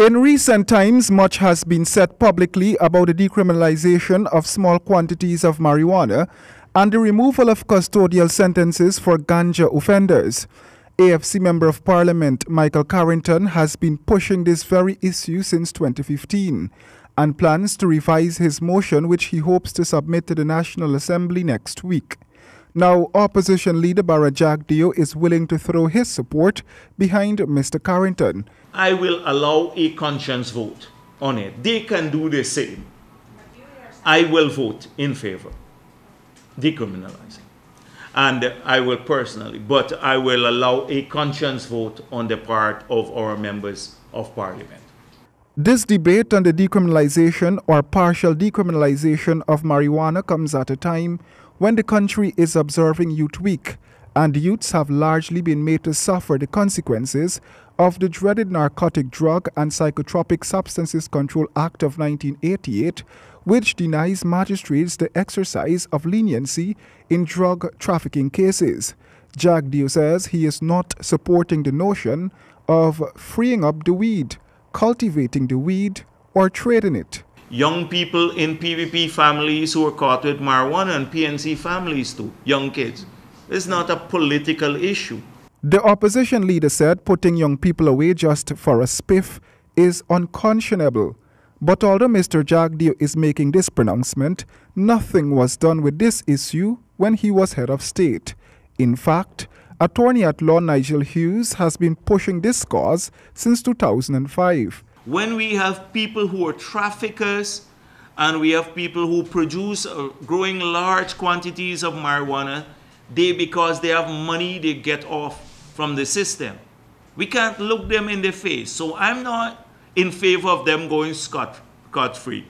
In recent times, much has been said publicly about the decriminalization of small quantities of marijuana and the removal of custodial sentences for ganja offenders. AFC Member of Parliament Michael Carrington has been pushing this very issue since 2015 and plans to revise his motion, which he hopes to submit to the National Assembly next week. Now, opposition leader Jagdeo is willing to throw his support behind Mr. Carrington. I will allow a conscience vote on it. They can do the same. I will vote in favor decriminalizing. And I will personally, but I will allow a conscience vote on the part of our members of parliament. This debate on the decriminalization or partial decriminalization of marijuana comes at a time when the country is observing Youth Week, and youths have largely been made to suffer the consequences of the dreaded Narcotic Drug and Psychotropic Substances Control Act of 1988, which denies magistrates the exercise of leniency in drug trafficking cases. Jagdeo says he is not supporting the notion of freeing up the weed, cultivating the weed, or trading it. Young people in PVP families who are caught with marijuana, and PNC families too, young kids. It's not a political issue. The opposition leader said putting young people away just for a spiff is unconscionable. But although Mr. Jagdeo is making this pronouncement, nothing was done with this issue when he was head of state. In fact, Attorney at Law Nigel Hughes has been pushing this cause since 2005. When we have people who are traffickers and we have people who produce growing large quantities of marijuana, because they have money, they get off from the system. We can't look them in the face. So I'm not in favor of them going scot-free.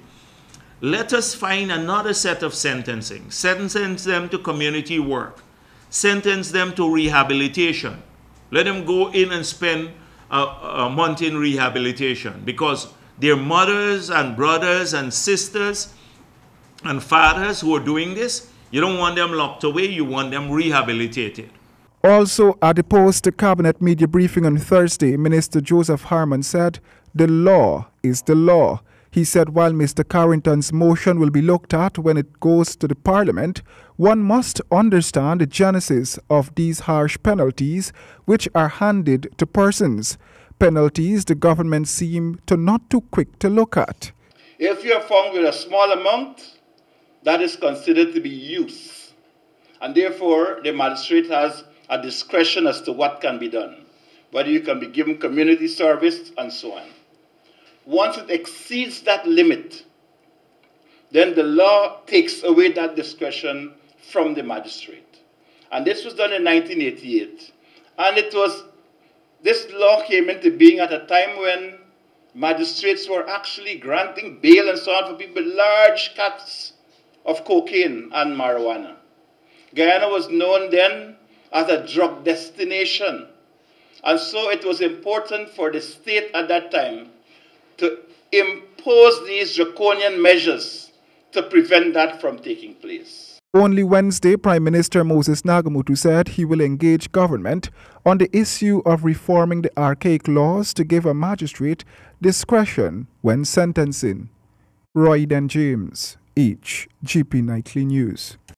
Let us find another set of sentencing. Sentence them to community work. Sentence them to rehabilitation. Let them go in and spend a month in rehabilitation, because their mothers and brothers and sisters and fathers who are doing this, you don't want them locked away, you want them rehabilitated. Also, at the post-cabinet media briefing on Thursday, Minister Joseph Harman said, "The law is the law." He said while Mr. Carrington's motion will be looked at when it goes to the Parliament, one must understand the genesis of these harsh penalties which are handed to persons. Penalties the government seem to not too quick to look at. If you are found with a small amount, that is considered to be use. And therefore, the magistrate has a discretion as to what can be done, whether you can be given community service and so on. Once it exceeds that limit, then the law takes away that discretion from the magistrate. And this was done in 1988. And this law came into being at a time when magistrates were actually granting bail and so on for people with large cuts of cocaine and marijuana. Guyana was known then as a drug destination. And so it was important for the state at that time to impose these draconian measures to prevent that from taking place. Only Wednesday, Prime Minister Moses Nagamutu said he will engage government on the issue of reforming the archaic laws to give a magistrate discretion when sentencing. Roy Dan James, HGP Nightly News.